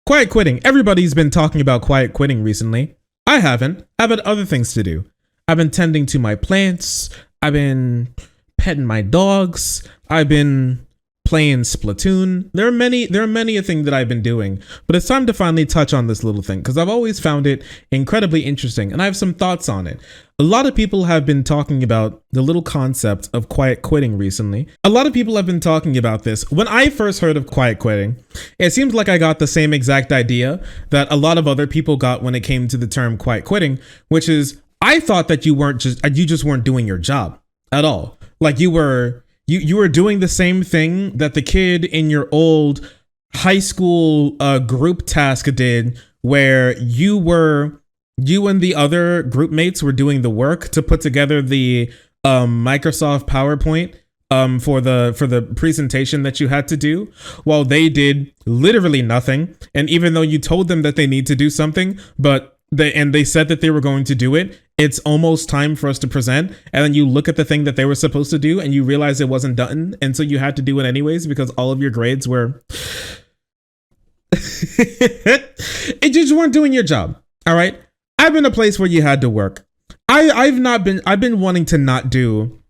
Quiet quitting. Everybody's been talking about quiet quitting recently. I haven't. I've had other things to do. I've been tending to my plants. I've been petting my dogs. I've been playing Splatoon. There are many a thing that I've been doing, but it's time to finally touch on this little thing because I've always found it incredibly interesting and I have some thoughts on it. A lot of people have been talking about the little concept of quiet quitting recently. A lot of people have been talking about this. When I first heard of quiet quitting, it seems like I got the same exact idea that a lot of other people got when it came to the term quiet quitting, which is I thought that you just weren't doing your job at all. Like you were doing the same thing that the kid in your old high school group task did, where you and the other group mates were doing the work to put together the Microsoft PowerPoint for the presentation that you had to do, while they did literally nothing. And even though you told them that they need to do something, they said that they were going to do it, it's almost time for us to present, and then you look at the thing that they were supposed to do and you realize it wasn't done, and so you had to do it anyways because all of your grades were it just weren't doing your job. All right, I've been a place where you had to work. I've been wanting to not do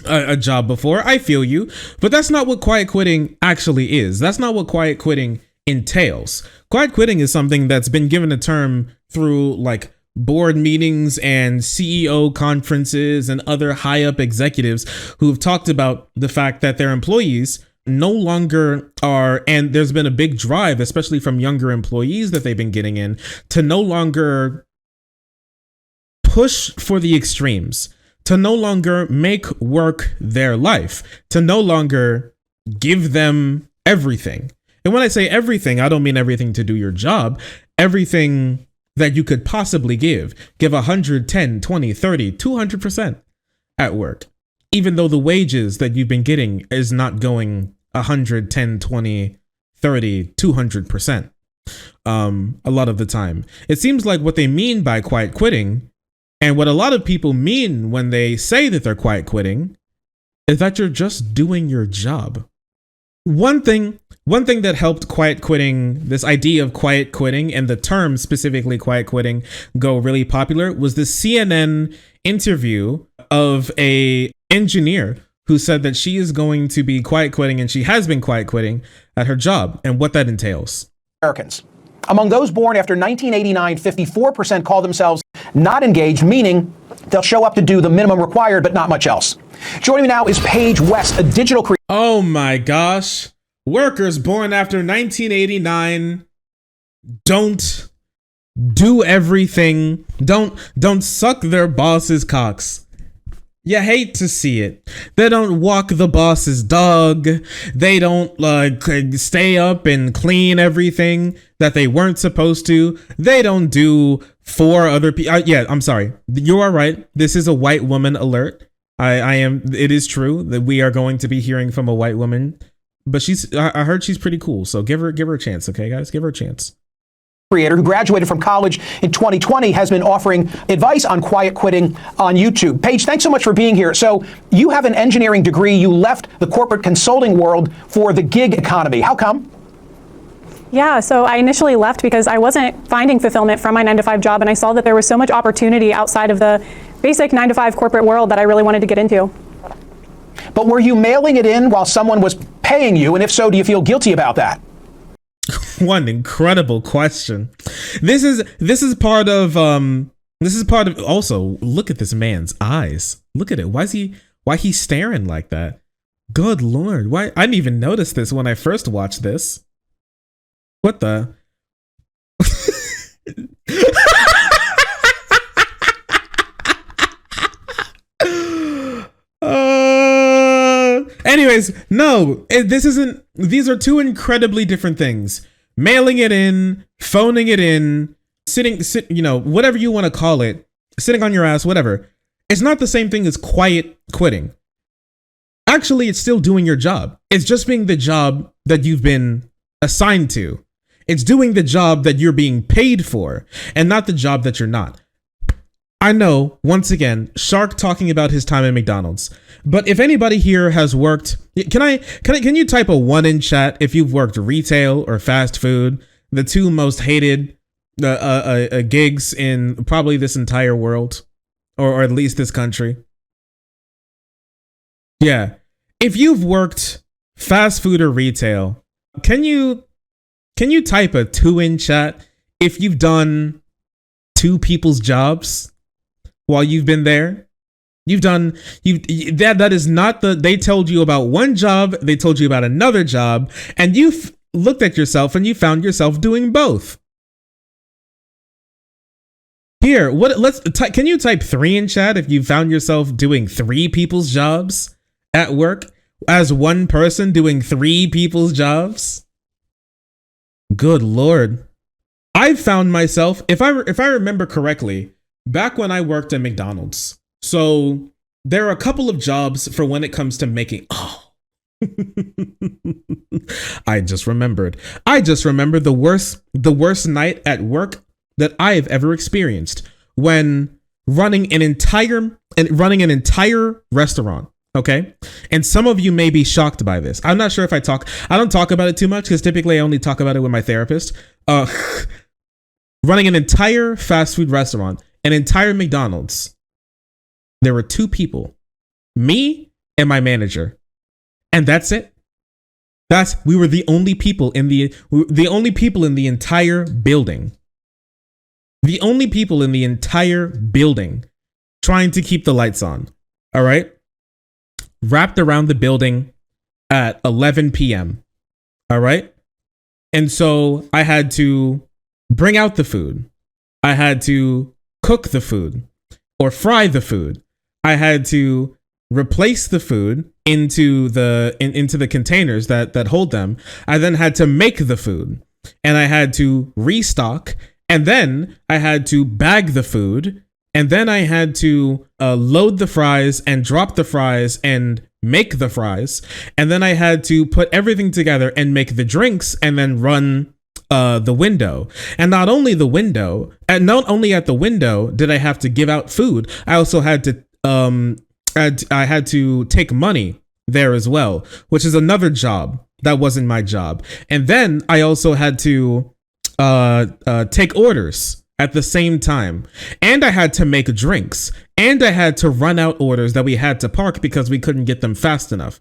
a job before. I feel you, but that's not what quiet quitting actually is. That's not what quiet quitting entails. Quiet quitting is something that's been given a term through like board meetings and CEO conferences and other high up executives who've talked about the fact that their employees no longer are, and there's been a big drive, especially from younger employees that they've been getting in, to no longer push for the extremes, to no longer make work their life, to no longer give them everything. And when I say everything, I don't mean everything to do your job, everything that you could possibly give 110, 20, 30, 200% at work, even though the wages that you've been getting is not going 110, 20, 30, 200% a lot of the time. It seems like what they mean by quiet quitting, and what a lot of people mean when they say that they're quiet quitting, is that you're just doing your job. One thing that helped quiet quitting, this idea of quiet quitting and the term specifically quiet quitting, go really popular was the CNN interview of a engineer who said that she is going to be quiet quitting, and she has been quiet quitting at her job, and what that entails. Americans. Among those born after 1989, 54% call themselves not engaged, meaning they'll show up to do the minimum required, but not much else. Joining me now is Paige West, a digital creator. Oh my gosh. Workers born after 1989 don't do everything. Don't suck their boss's cocks. You hate to see it. They don't walk the boss's dog. They don't stay up and clean everything that they weren't supposed to. They don't do for other people. Yeah, I'm sorry. You are right. This is a white woman alert. I am. It is true that we are going to be hearing from a white woman, but I heard she's pretty cool. So give her a chance. Okay, guys, give her a chance. Creator who graduated from college in 2020 has been offering advice on quiet quitting on YouTube. Paige, thanks so much for being here. So you have an engineering degree. You left the corporate consulting world for the gig economy. How come? Yeah, so I initially left because I wasn't finding fulfillment from my 9-to-5 job, and I saw that there was so much opportunity outside of the basic 9-to-5 corporate world that I really wanted to get into. But were you mailing it in while someone was paying you? And if so, do you feel guilty about that? One incredible question. This is part of also, look at this man's eyes. Look at it. Why he staring like that? Good Lord. Why? I didn't even notice this when I first watched this. What the? Anyways, no, these are two incredibly different things. Mailing it in, phoning it in, whatever you want to call it, sitting on your ass, whatever. It's not the same thing as quiet quitting. Actually, it's still doing your job. It's just being the job that you've been assigned to. It's doing the job that you're being paid for, and not the job that you're not. I know, once again, Shark talking about his time at McDonald's. But if anybody here has worked, can you type a 1 in chat if you've worked retail or fast food? the two most hated gigs in probably this entire world, or at least this country. Yeah. If you've worked fast food or retail, can you type a 2 in chat if you've done two people's jobs while you've been there? That is not they told you about one job, they told you about another job, and you've looked at yourself and you found yourself doing both. Here, can you type 3 in chat if you found yourself doing 3 people's jobs at work as one person doing 3 people's jobs? Good Lord. I found myself, if I remember correctly, back when I worked at McDonald's. So there are a couple of jobs for when it comes to making. Oh, I just remembered the worst night at work that I have ever experienced when running an entire restaurant. Okay. And some of you may be shocked by this. I'm not sure if I don't talk about it too much because typically I only talk about it with my therapist. Running an entire fast food restaurant, an entire McDonald's. There were 2 people, me and my manager, and that's it. We were the only people in the entire building. The only people in the entire building trying to keep the lights on. All right. Wrapped around the building at 11 p.m. All right. And so I had to bring out the food. I had to cook the food or fry the food. I had to replace the food into the containers that hold them. I then had to make the food, and I had to restock, and then I had to bag the food, and then I had to load the fries and drop the fries and make the fries, and then I had to put everything together and make the drinks and then run the window. And not only at the window did I have to give out food, I also had to I had to take money there as well, which is another job that wasn't my job. And then I also had to take orders at the same time, and I had to make drinks, and I had to run out orders that we had to park because we couldn't get them fast enough.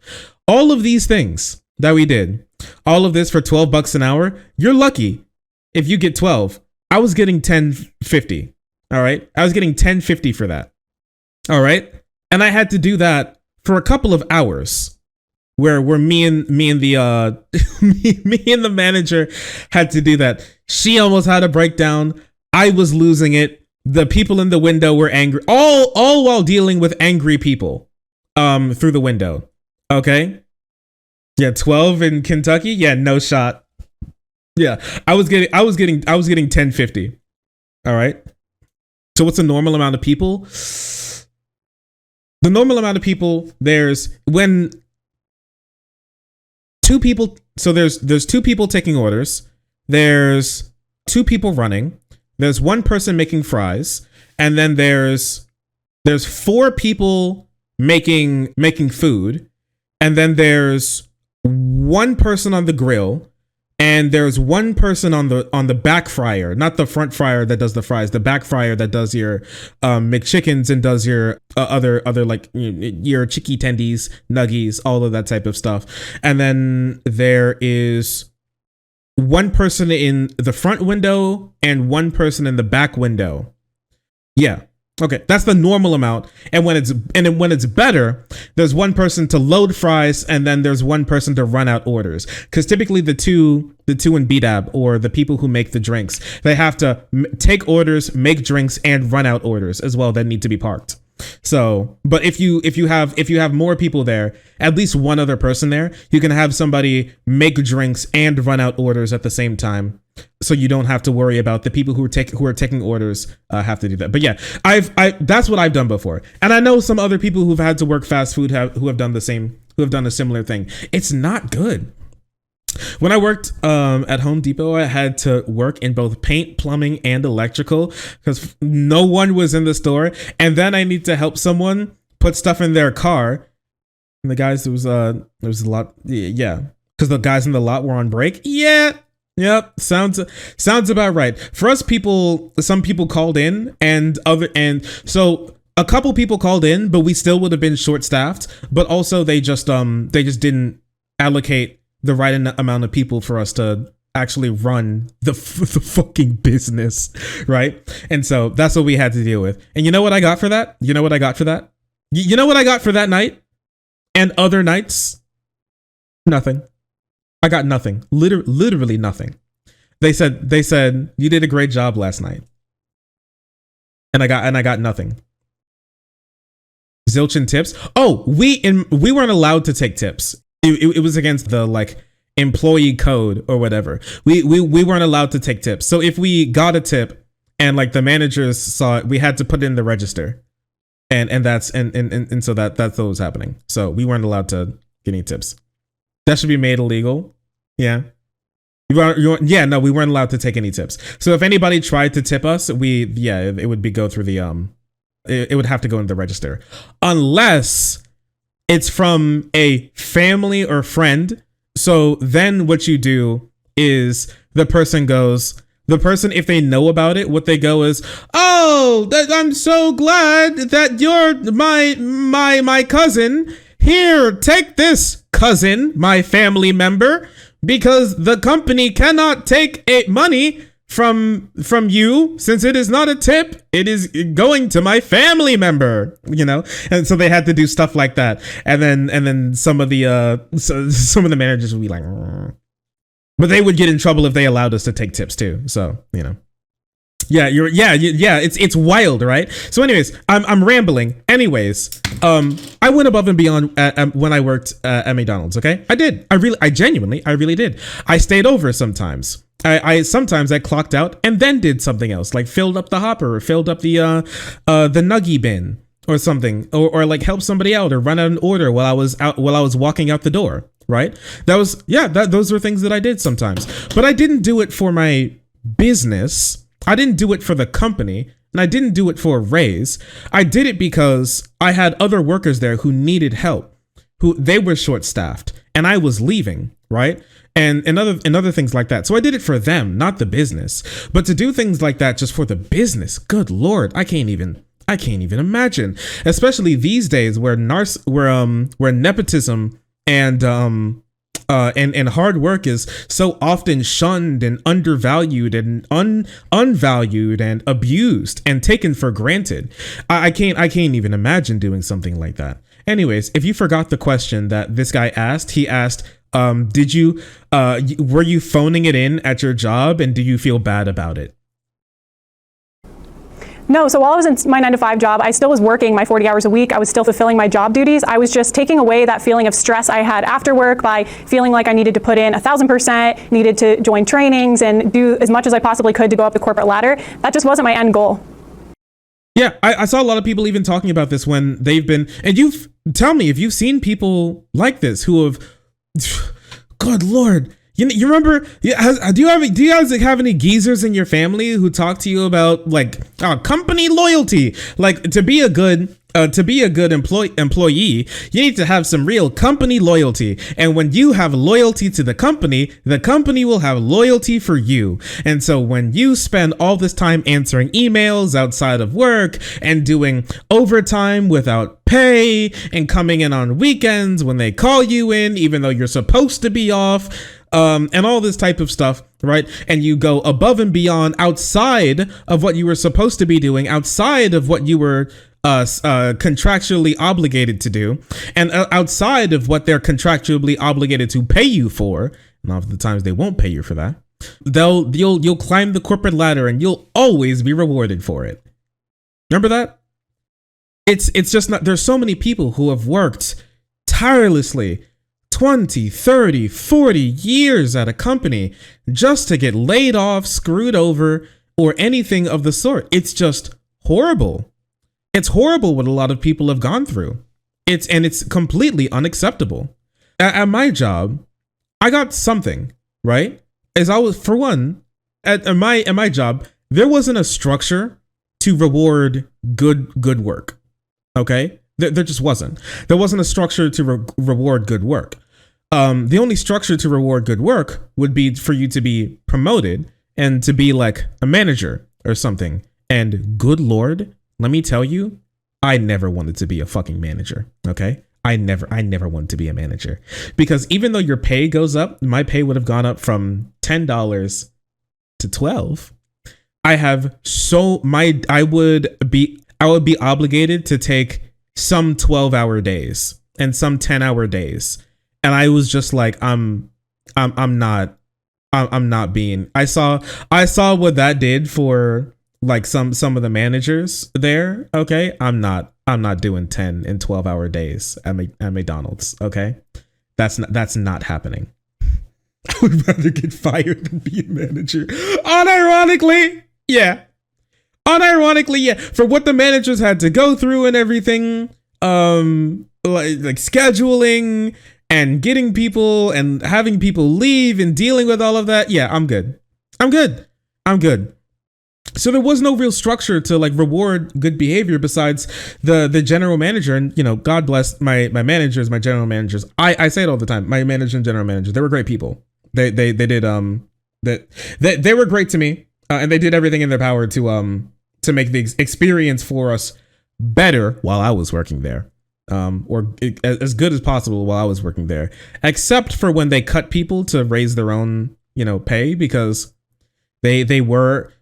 All of these things that we did, all of this for $12 an hour. You're lucky if you get 12. I was getting $10.50. All right. I was getting $10.50 for that. All right. And I had to do that for a couple of hours where me and the me and the manager had to do that. She almost had a breakdown. I was losing it. The people in the window were angry, all while dealing with angry people through the window. Okay. Yeah, 12 in Kentucky. Yeah, no shot. Yeah, I was getting $10.50. All right. So what's the normal amount of people? The normal amount of people, there's 2 people. So there's 2 people taking orders. There's 2 people running. There's 1 person making fries, and then there's 4 people making food, and then there's 1 person on the grill, and there's 1 person on the back fryer, not the front fryer that does the fries, the back fryer that does your McChickens and does your other like your chicky tendies, nuggies, all of that type of stuff. And then there is 1 person in the front window and 1 person in the back window. Yeah. Okay, that's the normal amount. And when it's better, there's 1 person to load fries, and then there's 1 person to run out orders. Because typically the two in BDAB, or the people who make the drinks, they have to take orders, make drinks, and run out orders as well that need to be parked. So, but if you have more people there, at least 1 other person there, you can have somebody make drinks and run out orders at the same time. So you don't have to worry about the people who are taking orders have to do that. But yeah, that's what I've done before, and I know some other people who've had to work fast food who have done a similar thing. It's not good. When I worked at Home Depot, I had to work in both paint, plumbing, and electrical because no one was in the store, and then I need to help someone put stuff in their car. And the guys, there was a lot, yeah, because the guys in the lot were on break. Yeah. Yep, sounds about right. For us people, some people called in and so a couple people called in, but we still would have been short staffed, but also they just didn't allocate the right amount of people for us to actually run the fucking business, right? And so that's what we had to deal with. And you know what I got for that? You know what I got for that? You know what I got for that night and other nights? Nothing. I got nothing. Literally nothing. They said you did a great job last night. And I got nothing. Zilch in tips. Oh, we weren't allowed to take tips. It was against the like employee code or whatever. We weren't allowed to take tips. So if we got a tip and like the managers saw it, we had to put it in the register. And so that's what was happening. So we weren't allowed to get any tips. That should be made illegal. Yeah. No, we weren't allowed to take any tips. So if anybody tried to tip us, it would go through the it would have to go into the register. Unless it's from a family or friend. So then what you do is the person, if they know about it, what they go is, oh, I'm so glad that you're my cousin. Here, take this, cousin, my family member, because the company cannot take money from you since it is not a tip. It is going to my family member, you know? And so they had to do stuff like that. And then some of the managers would be like, but they would get in trouble if they allowed us to take tips too. So, you know. Yeah, it's wild, right? So anyways, I'm rambling. Anyways, I went above and beyond when I worked at McDonald's, okay? I genuinely did. I stayed over sometimes. Sometimes I clocked out and then did something else, like filled up the hopper or filled up the nuggie bin or something, or like helped somebody out or run out an order while I was walking out the door, right? Those were things that I did sometimes. But I didn't do it for my business. I didn't do it for the company, and I didn't do it for a raise. I did it because I had other workers there who needed help, who they were short staffed, and I was leaving, right? And other things like that. So I did it for them, not the business. But to do things like that just for the business, good Lord, I can't even imagine. Especially these days where nepotism and hard work is so often shunned and undervalued and unvalued and abused and taken for granted. I can't even imagine doing something like that. Anyways, if you forgot the question that this guy asked, he asked, were you phoning it in at your job and do you feel bad about it? No, so while I was in my 9-to-5 job, I still was working my 40 hours a week. I was still fulfilling my job duties. I was just taking away that feeling of stress I had after work by feeling like I needed to put in 1,000%, needed to join trainings and do as much as I possibly could to go up the corporate ladder. That just wasn't my end goal. Yeah, I saw a lot of people even talking about this when they've been, and tell me if you've seen people like this who have, good Lord, you remember? Do you guys have any geezers in your family who talk to you about like company loyalty? Like to be a good employee, you need to have some real company loyalty. And when you have loyalty to the company will have loyalty for you. And so when you spend all this time answering emails outside of work and doing overtime without pay and coming in on weekends when they call you in, even though you're supposed to be off, and all this type of stuff, right? And you go above and beyond outside of what you were supposed to be doing, outside of what you were contractually obligated to do, and outside of what they're contractually obligated to pay you for. And oftentimes they won't pay you for that. You'll climb the corporate ladder and you'll always be rewarded for it. Remember that? It's just not, there's so many people who have worked tirelessly 20, 30, 40 years at a company just to get laid off, screwed over, or anything of the sort. It's just horrible. It's horrible what a lot of people have gone through. It's completely unacceptable. At my job, I got something, right? As I was, for one, at my job, there wasn't a structure to reward good work. Okay? There just wasn't. There wasn't a structure to reward good work. the only structure to reward good work would be for you to be promoted and to be like a manager or something. And good Lord, let me tell you, I never wanted to be a fucking manager. Okay. I never wanted to be a manager, because even though your pay goes up, my pay would have gone up from $10 to $12. I would be obligated to take some 12-hour days and some 10-hour days. And I was just like, I'm not being, I saw what that did for like some of the managers there. Okay. I'm not doing 10 and 12-hour days at McDonald's. Okay. That's not happening. I would rather get fired than be a manager. Unironically. Yeah. For what the managers had to go through and everything, like scheduling and getting people and having people leave and dealing with all of that. Yeah, I'm good. So there was no real structure to like reward good behavior besides the general manager. And, you know, God bless my managers, my general managers. I say it all the time. My manager and general manager, they were great people. They did they were great to me, and they did everything in their power to make the experience for us better while I was working there, or as good as possible while I was working there, except for when they cut people to raise their own, you know, pay, because they were,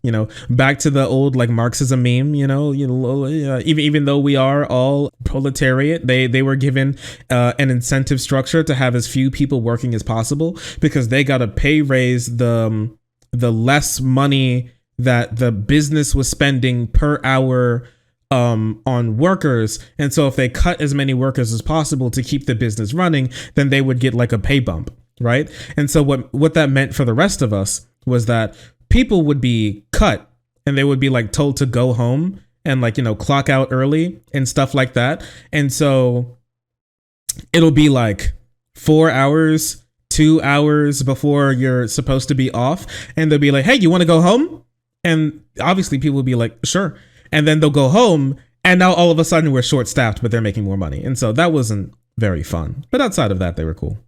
you know, back to the old like Marxism meme, even though we are all proletariat, they were given an incentive structure to have as few people working as possible, because they got a pay raise the less money that the business was spending per hour on workers. And so if they cut as many workers as possible to keep the business running, then they would get like a pay bump, right? And so what that meant for the rest of us was that people would be cut and they would be like told to go home and like, you know, clock out early and stuff like that. And so it'll be like 4 hours, 2 hours before you're supposed to be off. And they'll be like, hey, you want to go home? And obviously people will be like, sure. And then they'll go home. And now all of a sudden we're short staffed, but they're making more money. And so that wasn't very fun. But outside of that, they were cool.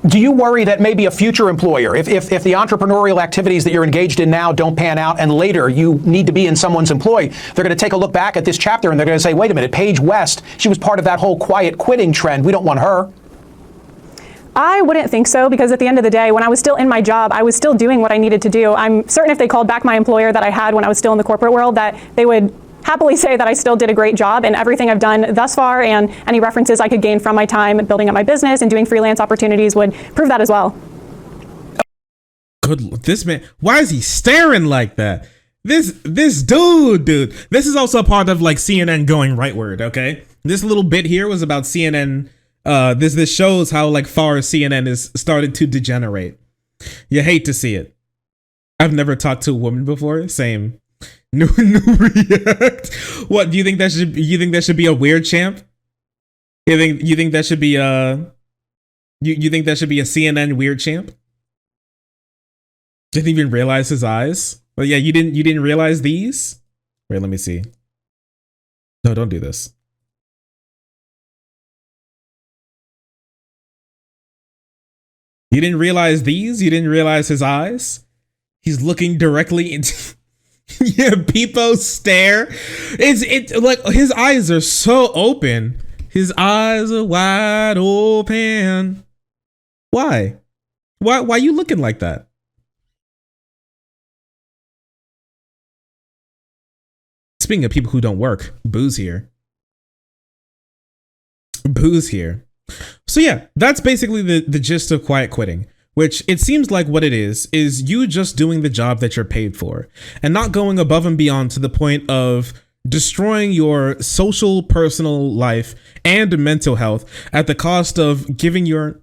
Do you worry that maybe a future employer, if the entrepreneurial activities that you're engaged in now don't pan out and later you need to be in someone's employ, they're going to take a look back at this chapter and they're going to say, wait a minute, Paige West, she was part of that whole quiet quitting trend. We don't want her. I wouldn't think so, because at the end of the day, when I was still in my job, I was still doing what I needed to do. I'm certain if they called back my employer that I had when I was still in the corporate world, that they would happily say that I still did a great job, and everything I've done thus far and any references I could gain from my time building up my business and doing freelance opportunities would prove that as well. Good, this man, why is he staring like that? This dude, this is also a part of like CNN going rightward, okay? This little bit here was about CNN. This shows how like far CNN is started to degenerate. You hate to see it. I've never talked to a woman before. Same. New react. What do you think that should? You think that should be a weird champ? You think that should be you think that should be a CNN weird champ? Didn't even realize his eyes. Well, yeah, you didn't realize these. Wait, let me see. No, don't do this. You didn't realize these? You didn't realize his eyes? He's looking directly into yeah, Peepo stare. It's like his eyes are so open. His eyes are wide open. Why? Why you looking like that? Speaking of people who don't work, Boo's here. Boo's here. So yeah, that's basically the gist of quiet quitting, which it seems like what it is you just doing the job that you're paid for and not going above and beyond to the point of destroying your social, personal life and mental health at the cost of giving your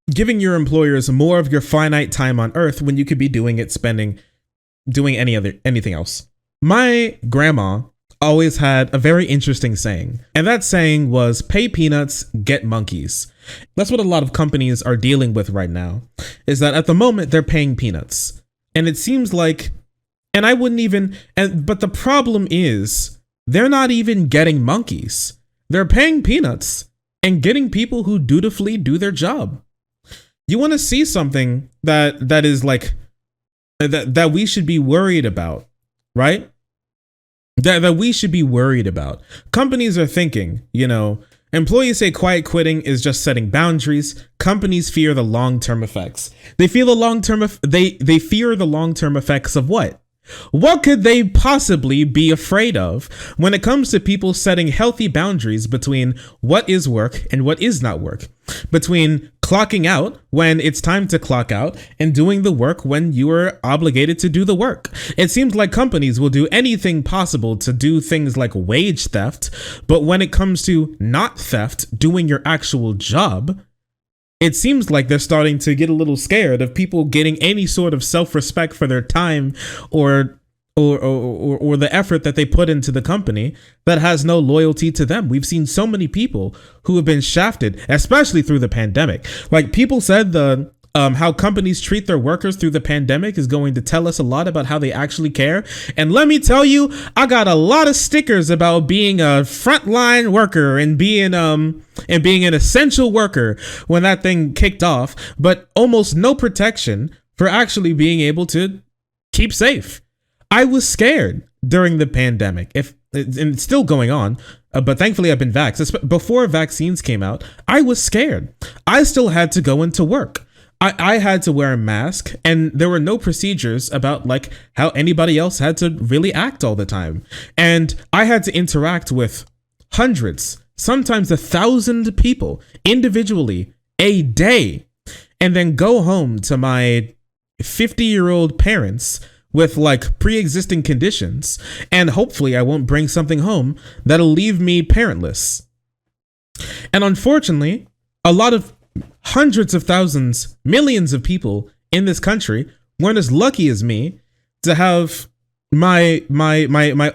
employers more of your finite time on earth when you could be doing anything else. My grandma always had a very interesting saying, and that saying was, pay peanuts, get monkeys. That's what a lot of companies are dealing with right now, is that at the moment they're paying peanuts. And it seems like, but the problem is they're not even getting monkeys. They're paying peanuts and getting people who dutifully do their job. You want to see something that is like that we should be worried about, right? That we should be worried about. Companies are thinking, employees say quiet quitting is just setting boundaries. Companies fear the long-term effects. They fear the long-term effects of what? What could they possibly be afraid of when it comes to people setting healthy boundaries between what is work and what is not work? Between clocking out when it's time to clock out and doing the work when you are obligated to do the work. It seems like companies will do anything possible to do things like wage theft, but when it comes to not theft, doing your actual job, it seems like they're starting to get a little scared of people getting any sort of self-respect for their time or the effort that they put into the company that has no loyalty to them. We've seen so many people who have been shafted, especially through the pandemic. Like people said, how companies treat their workers through the pandemic is going to tell us a lot about how they actually care. And let me tell you, I got a lot of stickers about being a frontline worker and being an essential worker when that thing kicked off, but almost no protection for actually being able to keep safe. I was scared during the pandemic, and it's still going on, but thankfully I've been vaxxed. Before vaccines came out, I was scared. I still had to go into work. I had to wear a mask, and there were no procedures about like how anybody else had to really act all the time. And I had to interact with hundreds, sometimes 1,000 people individually a day, and then go home to my 50-year-old parents with like pre-existing conditions. And hopefully I won't bring something home that'll leave me parentless. And unfortunately, a lot of hundreds of thousands, millions of people in this country weren't as lucky as me to have my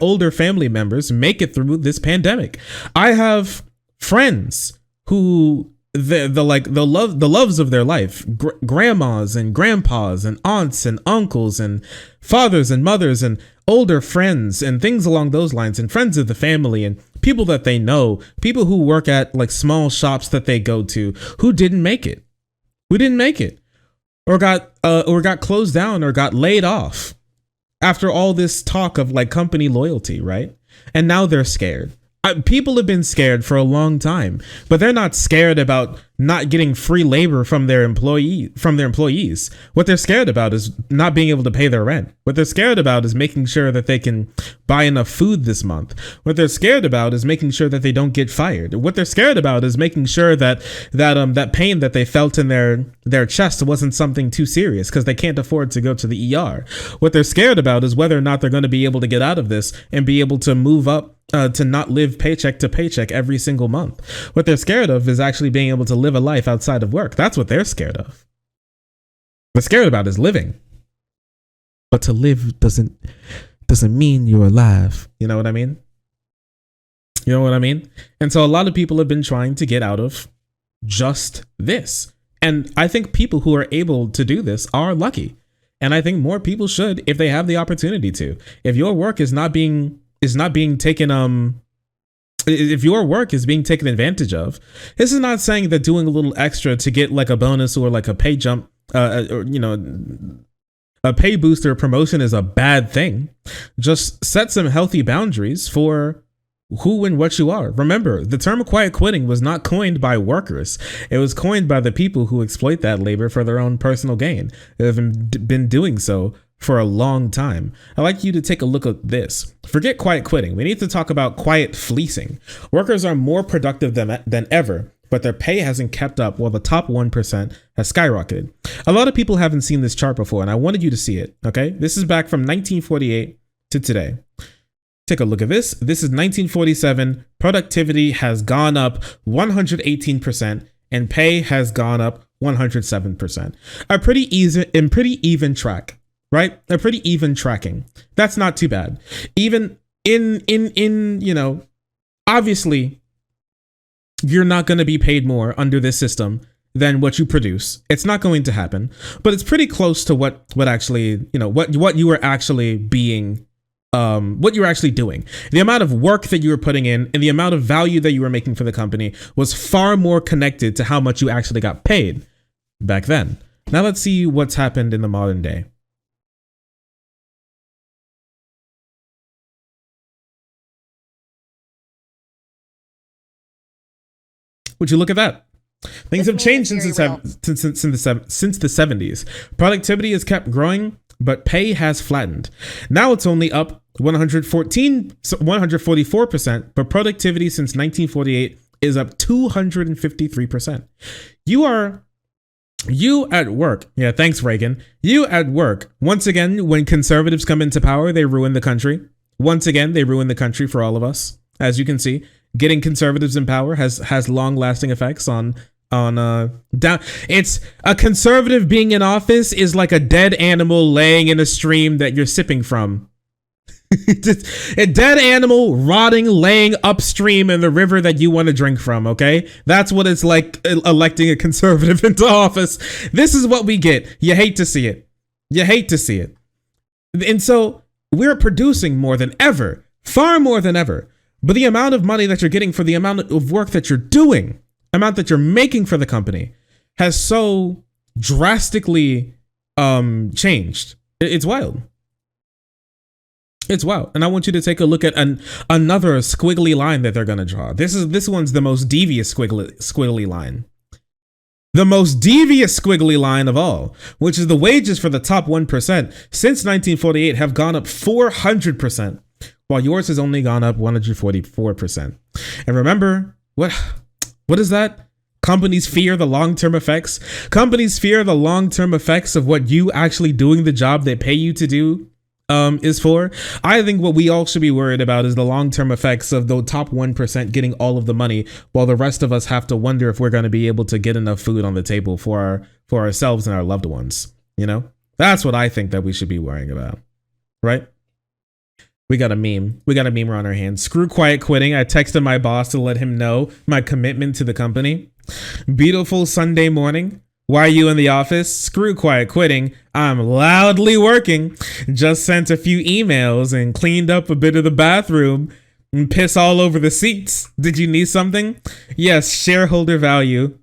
older family members make it through this pandemic. I have friends who the loves of their life, grandmas and grandpas and aunts and uncles and fathers and mothers and older friends and things along those lines, and friends of the family and people that they know, people who work at like small shops that they go to, who didn't make it, or got closed down or got laid off after all this talk of like company loyalty, right? And now they're scared. People have been scared for a long time, but they're not scared about not getting free labor from their employees. What they're scared about is not being able to pay their rent. What they're scared about is making sure that they can buy enough food this month. What they're scared about is making sure that they don't get fired. What they're scared about is making sure that pain that they felt in their chest wasn't something too serious because they can't afford to go to the ER. What they're scared about is whether or not they're going to be able to get out of this and be able to move up to not live paycheck to paycheck every single month. What they're scared of is actually being able to live a life outside of work. That's what they're scared of. What they're scared about is living. But to live doesn't mean you're alive. You know what I mean? And so a lot of people have been trying to get out of just this. And I think people who are able to do this are lucky. And I think more people should if they have the opportunity to. If your work is not being taken if your work is being taken advantage of, this is not saying that doing a little extra to get like a bonus or like a pay jump or a pay boost or promotion is a bad thing. Just set some healthy boundaries for who and what you are. Remember, the term quiet quitting was not coined by workers. It was coined by the people who exploit that labor for their own personal gain. They have been doing so for a long time. I'd like you to take a look at this. Forget quiet quitting. We need to talk about quiet fleecing. Workers are more productive than ever, but their pay hasn't kept up while the top 1% has skyrocketed. A lot of people haven't seen this chart before, and I wanted you to see it, okay? This is back from 1948 to today. Take a look at this. This is 1947. Productivity has gone up 118%, and pay has gone up 107%. A pretty even track. Right? A pretty even tracking. That's not too bad. Even in obviously you're not going to be paid more under this system than what you produce. It's not going to happen, but it's pretty close to what actually, what you are actually being what you were actually doing. The amount of work that you were putting in and the amount of value that you were making for the company was far more connected to how much you actually got paid back then. Now let's see what's happened in the modern day. Would you look at that? Things have changed since the 70s. Productivity has kept growing, but pay has flattened. Now it's only up 144%, but productivity since 1948 is up 253%. You at work. Yeah, thanks, Reagan. You at work. Once again, when conservatives come into power, they ruin the country. Once again, they ruin the country for all of us. As you can see, getting conservatives in power has long-lasting effects on down. It's a conservative being in office is like a dead animal laying in a stream that you're sipping from. A dead animal rotting, laying upstream in the river that you want to drink from. Okay, that's what it's like electing a conservative into office. This is what we get. You hate to see it. You hate to see it. And so we're producing more than ever, far more than ever. But the amount of money that you're getting for the amount of work that you're doing, amount that you're making for the company, has so drastically changed. It's wild. It's wild. And I want you to take a look at another squiggly line that they're going to draw. This one's the most devious squiggly line. The most devious squiggly line of all, which is the wages for the top 1% since 1948 have gone up 400%, while yours has only gone up 144%. And remember, what is that? Companies fear the long-term effects. Companies fear the long-term effects of what you actually doing the job they pay you to do is for. I think what we all should be worried about is the long-term effects of the top 1% getting all of the money, while the rest of us have to wonder if we're going to be able to get enough food on the table for ourselves and our loved ones. You know, that's what I think that we should be worrying about, right? We got a meme. We got a meme on our hands. Screw quiet quitting. I texted my boss to let him know my commitment to the company. Beautiful Sunday morning. Why are you in the office? Screw quiet quitting. I'm loudly working. Just sent a few emails and cleaned up a bit of the bathroom and piss all over the seats. Did you need something? Yes, shareholder value.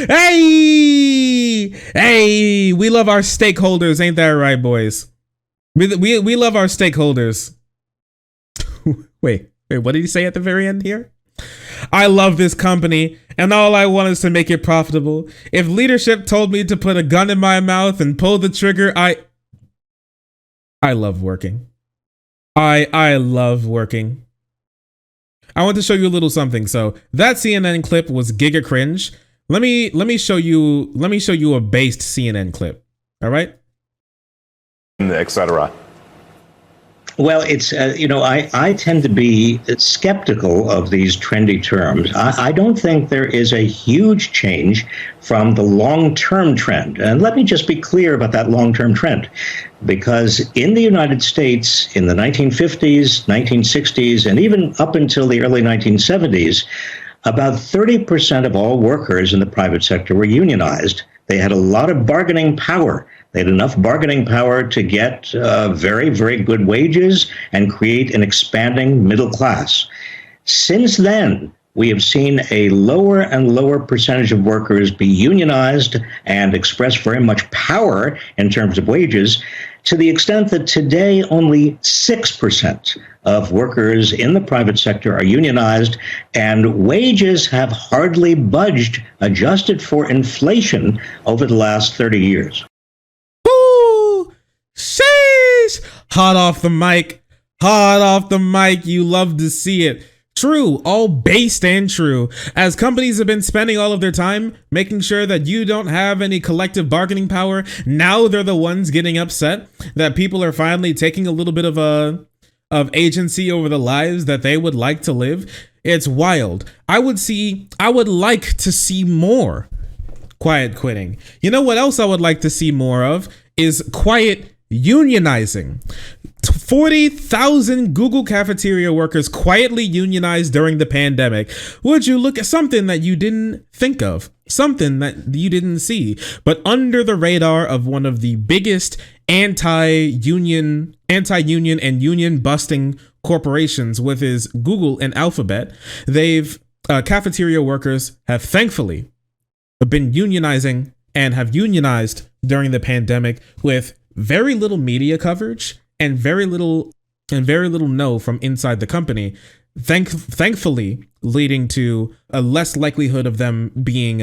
Hey, we love our stakeholders. Ain't that right, boys? We love our stakeholders. Wait, what did he say at the very end here? I love this company, and all I want is to make it profitable. If leadership told me to put a gun in my mouth and pull the trigger, I love working. I love working. I want to show you a little something. So that CNN clip was giga cringe. Let me show you a based CNN clip. All right. Etc. Well, it's, I tend to be skeptical of these trendy terms. I don't think there is a huge change from the long-term trend. And let me just be clear about that long-term trend. Because in the United States, in the 1950s, 1960s, and even up until the early 1970s, about 30% of all workers in the private sector were unionized. They had a lot of bargaining power. They had enough bargaining power to get very, very good wages and create an expanding middle class. Since then, we have seen a lower and lower percentage of workers be unionized and express very much power in terms of wages, to the extent that today only 6% of workers in the private sector are unionized, and wages have hardly budged, adjusted for inflation, over the last 30 years. Sheesh! Hot off the mic. Hot off the mic. You love to see it. True, all based and true. As companies have been spending all of their time making sure that you don't have any collective bargaining power, now they're the ones getting upset that people are finally taking a little bit of agency over the lives that they would like to live. It's wild. I would like to see more quiet quitting. You know what else I would like to see more of is quiet unionizing. 40,000 Google cafeteria workers quietly unionized during the pandemic. Would you look at something that you didn't think of, something that you didn't see, but under the radar of one of the biggest anti-union and union busting corporations, with his Google and Alphabet? Cafeteria workers have thankfully been unionizing and have unionized during the pandemic with very little media coverage and very little no from inside the company, thankfully leading to a less likelihood of them being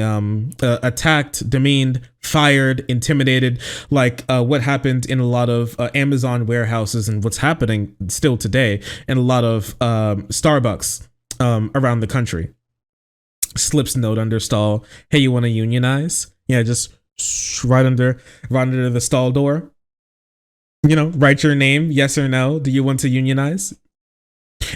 attacked, demeaned, fired, intimidated, like what happened in a lot of Amazon warehouses and what's happening still today in a lot of Starbucks around the country. Slips note under stall. Hey, you want to unionize? Yeah, just right under the stall door. Write your name, yes or no. Do you want to unionize?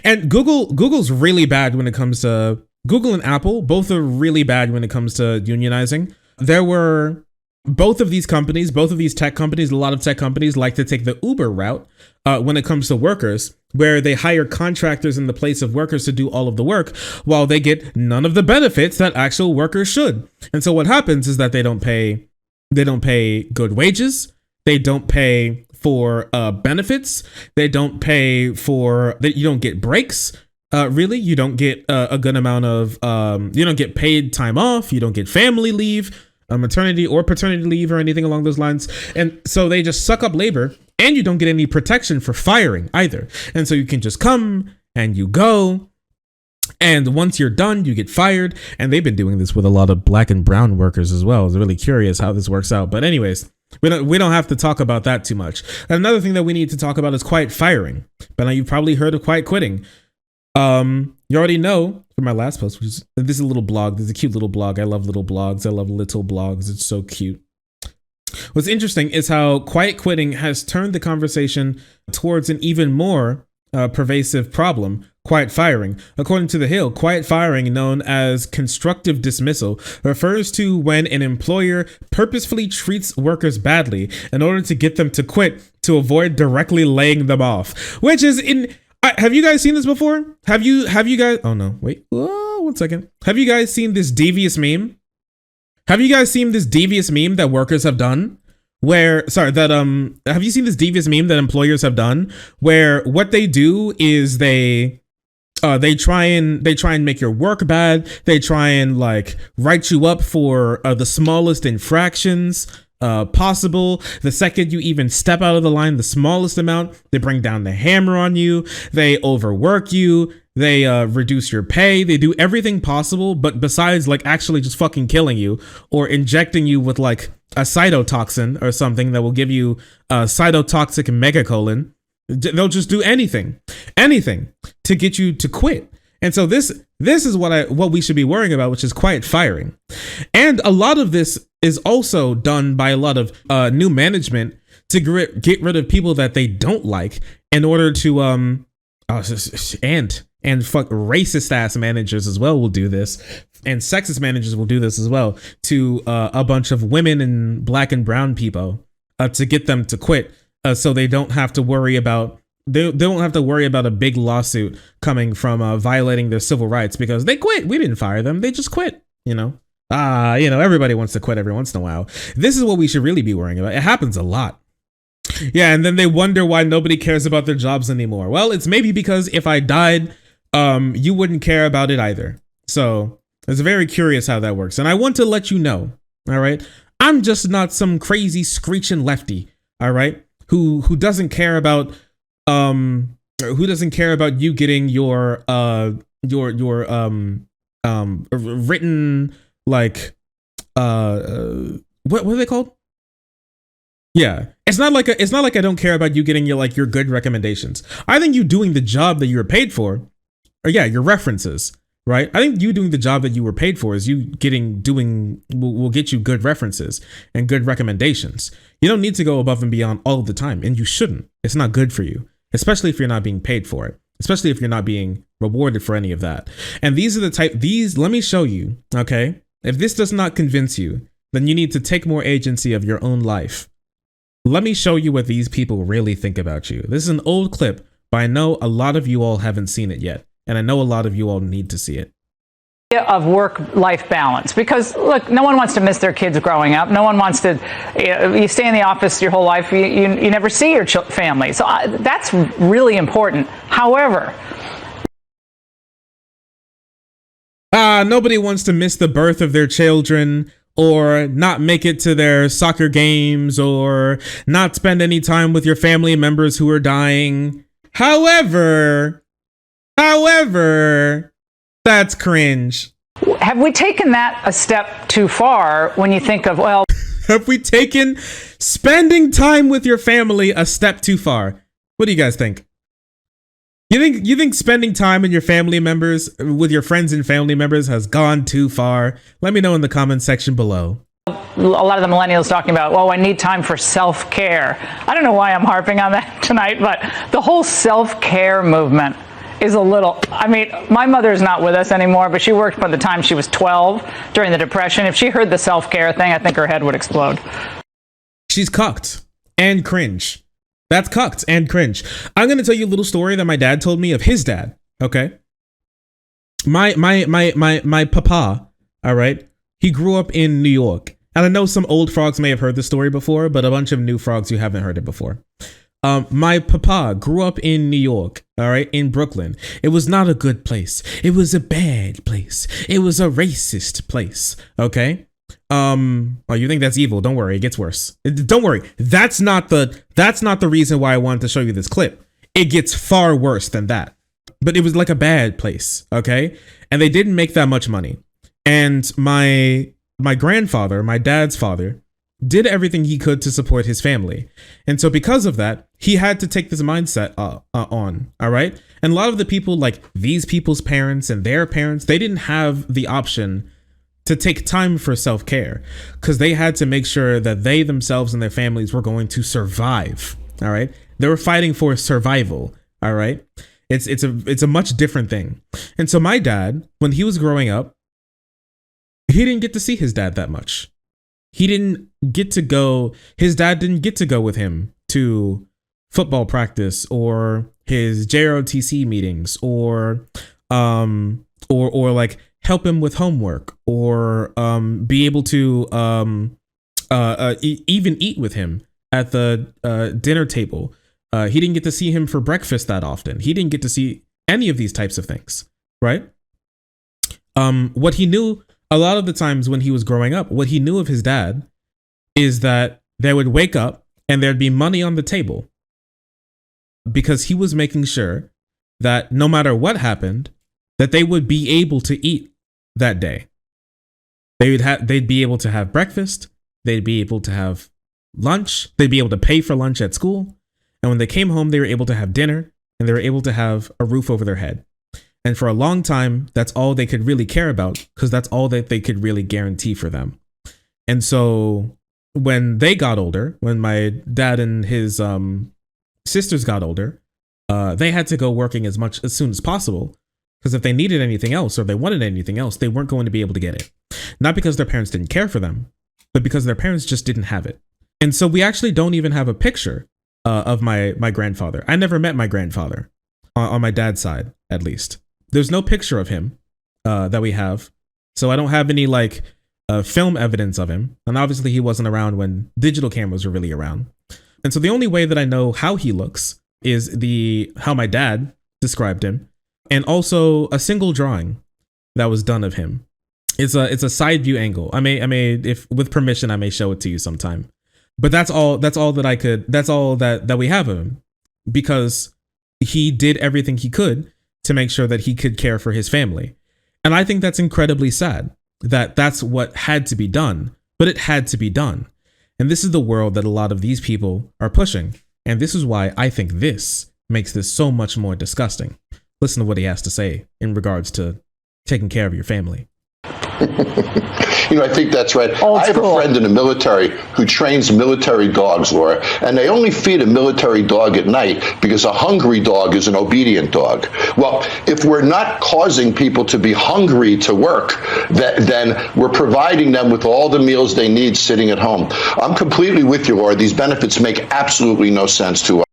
And Google's really bad when it comes to Google and Apple. Both are really bad when it comes to unionizing. There were both of these tech companies, a lot of tech companies like to take the Uber route when it comes to workers, where they hire contractors in the place of workers to do all of the work while they get none of the benefits that actual workers should. And so what happens is that they don't pay good wages. They don't pay for benefits. They don't pay for that. You don't get breaks. Really, you don't get a good amount of. You don't get paid time off. You don't get family leave, maternity or paternity leave, or anything along those lines. And so they just suck up labor, and you don't get any protection for firing either. And so you can just come and you go, and once you're done, you get fired. And they've been doing this with a lot of black and brown workers as well. It's really curious how this works out. But anyways. We don't have to talk about that too much. Another thing that we need to talk about is quiet firing. But now you've probably heard of quiet quitting. You already know from my last post, which is this is a little blog. This is a cute little blog. I love little blogs. I love little blogs. It's so cute. What's interesting is how quiet quitting has turned the conversation towards an even more pervasive problem. Quiet firing. According to The Hill, quiet firing, known as constructive dismissal, refers to when an employer purposefully treats workers badly in order to get them to quit to avoid directly laying them off. Which is have you guys seen this before? Have you guys? Oh no, wait. Oh, 1 second. Have you guys seen this devious meme? Have you guys seen this devious meme that workers have done? Have you seen this devious meme that employers have done where what they do is they try and make your work bad. They try and like write you up for the smallest infractions possible. The second you even step out of the line, the smallest amount, they bring down the hammer on you. They overwork you. They reduce your pay. They do everything possible, but besides like actually just fucking killing you or injecting you with like a cytotoxin or something that will give you a cytotoxic megacolon. They'll just do anything to get you to quit. And so this is what we should be worrying about, which is quiet firing. And a lot of this is also done by a lot of new management to get rid of people that they don't like in order to and fuck racist ass managers as well will do this, and sexist managers will do this as well to a bunch of women and black and brown people to get them to quit. So they don't have to worry about a big lawsuit coming from violating their civil rights because they quit. We didn't fire them. They just quit. Everybody wants to quit every once in a while. This is what we should really be worrying about. It happens a lot. Yeah, and then they wonder why nobody cares about their jobs anymore. Well, it's maybe because if I died, you wouldn't care about it either. So it's very curious how that works. And I want to let you know, all right, I'm just not some crazy screeching lefty, all right, who doesn't care about you getting your written like what are they called? Yeah, it's not like I don't care about you getting your good recommendations. I think you doing the job that you were paid for, or yeah, your references, right? I think you doing the job that you were paid for is will get you good references and good recommendations. You don't need to go above and beyond all the time, and you shouldn't. It's not good for you, especially if you're not being paid for it, especially if you're not being rewarded for any of that. And let me show you, okay? If this does not convince you, then you need to take more agency of your own life. Let me show you what these people really think about you. This is an old clip, but I know a lot of you all haven't seen it yet. And I know a lot of you all need to see it. Of work-life balance, because look, no one wants to miss their kids growing up. No one wants to. You stay in the office your whole life. You never see your family. So that's really important. However, nobody wants to miss the birth of their children, or not make it to their soccer games, or not spend any time with your family members who are dying. However, that's cringe. have we taken that a step too far when you think of, well, have we taken spending time with your family a step too far? What do you guys think? You think spending time with your family members, with your friends and family members, has gone too far? Let me know in the comment section below. a lot of the millennials talking about, well, I need time for self-care. I don't know why I'm harping on that tonight, but the whole self-care movement is a little, I mean, my mother is not with us anymore, but she worked by the time she was 12 during the Depression. If she heard the self-care thing, I think her head would explode. She's cucked and cringe. That's cucked and cringe. I'm going to tell you a little story that my dad told me of his dad. Okay. My papa. All right. He grew up in New York. And I know some old frogs may have heard the story before, but a bunch of new frogs, you haven't heard it before. My papa grew up in New York, all right, in Brooklyn. It was not a good place. It was a bad place. It was a racist place, okay? Oh, you think that's evil? Don't worry, it gets worse. Don't worry. That's not the reason why I wanted to show you this clip. It gets far worse than that. But it was like a bad place, okay? And they didn't make that much money. And my grandfather, my dad's father, did everything he could to support his family. And so because of that, he had to take this mindset on, all right? And a lot of the people, like these people's parents and their parents, they didn't have the option to take time for self-care because they had to make sure that they themselves and their families were going to survive, all right? They were fighting for survival, all right? It's a much different thing. And so my dad, when he was growing up, he didn't get to see his dad that much. He didn't get to go, his dad didn't get to go with him to football practice or his JROTC meetings or like help him with homework or be able to even eat with him at the dinner table. He didn't get to see him for breakfast that often. He didn't get to see any of these types of things, right? What he knew a lot of the times when he was growing up, what he knew of his dad is that they would wake up and there'd be money on the table because he was making sure that no matter what happened, that they would be able to eat that day. They'd be able to have breakfast. They'd be able to have lunch. They'd be able to pay for lunch at school. And when they came home, they were able to have dinner and they were able to have a roof over their head. And for a long time, that's all they could really care about because that's all that they could really guarantee for them. And so when they got older, when my dad and his sisters got older, they had to go working as soon as possible because if they needed anything else or they wanted anything else, they weren't going to be able to get it. Not because their parents didn't care for them, but because their parents just didn't have it. And so we actually don't even have a picture of my grandfather. I never met my grandfather on my dad's side, at least. There's no picture of him that we have. So I don't have any like film evidence of him. And obviously he wasn't around when digital cameras were really around. And so the only way that I know how he looks is how my dad described him. And also a single drawing that was done of him. It's a side view angle. I may, if with permission, I may show it to you sometime. But that's all that we have of him because he did everything he could to make sure that he could care for his family. And I think that's incredibly sad that that's what had to be done, but it had to be done. And this is the world that a lot of these people are pushing. And this is why I think this makes this so much more disgusting. Listen to what he has to say in regards to taking care of your family. I think that's right. Old I have school. a friend in the military who trains military dogs, Laura, and they only feed a military dog at night because a hungry dog is an obedient dog. Well, if we're not causing people to be hungry to work, then we're providing them with all the meals they need sitting at home. I'm completely with you, Laura. These benefits make absolutely no sense to us.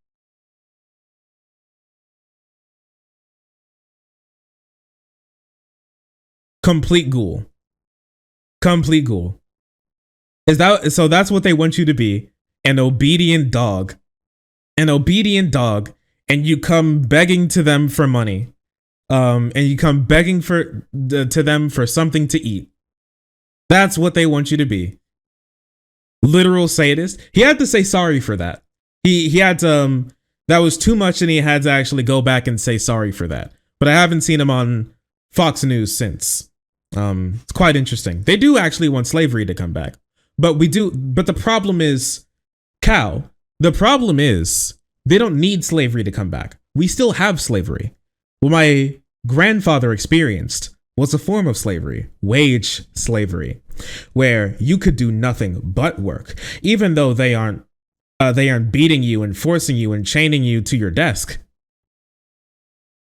Complete ghoul. Complete ghoul. Is that so? That's what they want you to be, an obedient dog. An obedient dog, and you come begging to them for money. And you come begging to them for something to eat. That's what they want you to be. Literal sadist. He had to say sorry for that. He had to that was too much, and he had to actually go back and say sorry for that. But I haven't seen him on Fox News since. It's quite interesting. They do actually want slavery to come back. But the problem is, Cal, the problem is they don't need slavery to come back. We still have slavery. What my grandfather experienced was a form of slavery, wage slavery, where you could do nothing but work, even though they aren't beating you and forcing you and chaining you to your desk.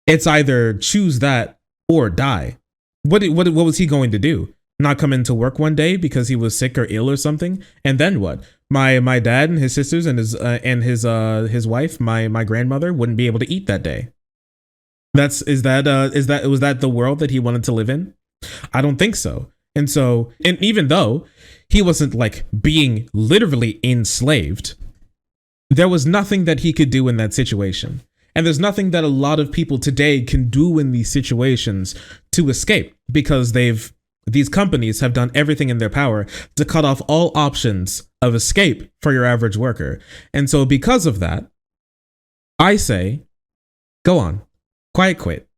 It's either choose that or die. What was he going to do? Not come into work one day because he was sick or ill or something? And then what? My dad and his sisters and his wife, my grandmother, wouldn't be able to eat that day. Was that the world that he wanted to live in? I don't think so. And even though he wasn't like being literally enslaved, there was nothing that he could do in that situation. And there's nothing that a lot of people today can do in these situations to escape, because these companies have done everything in their power to cut off all options of escape for your average worker. And so because of that, I say, go on, quiet quit,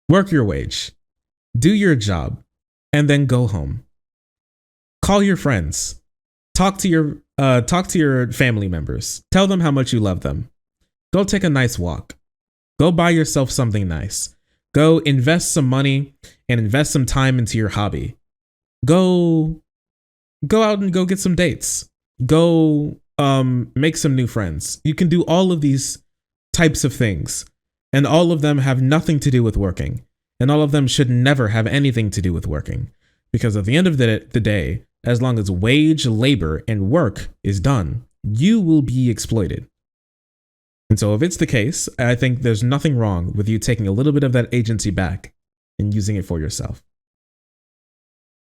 work your wage, do your job, and then go home. Call your friends, talk to your family members, tell them how much you love them. Go take a nice walk. Go buy yourself something nice. Go invest some money and invest some time into your hobby. Go out and go get some dates. Go make some new friends. You can do all of these types of things, and all of them have nothing to do with working, and all of them should never have anything to do with working, because at the end of the day, as long as wage labor and work is done, you will be exploited. And so if it's the case, I think there's nothing wrong with you taking a little bit of that agency back and using it for yourself.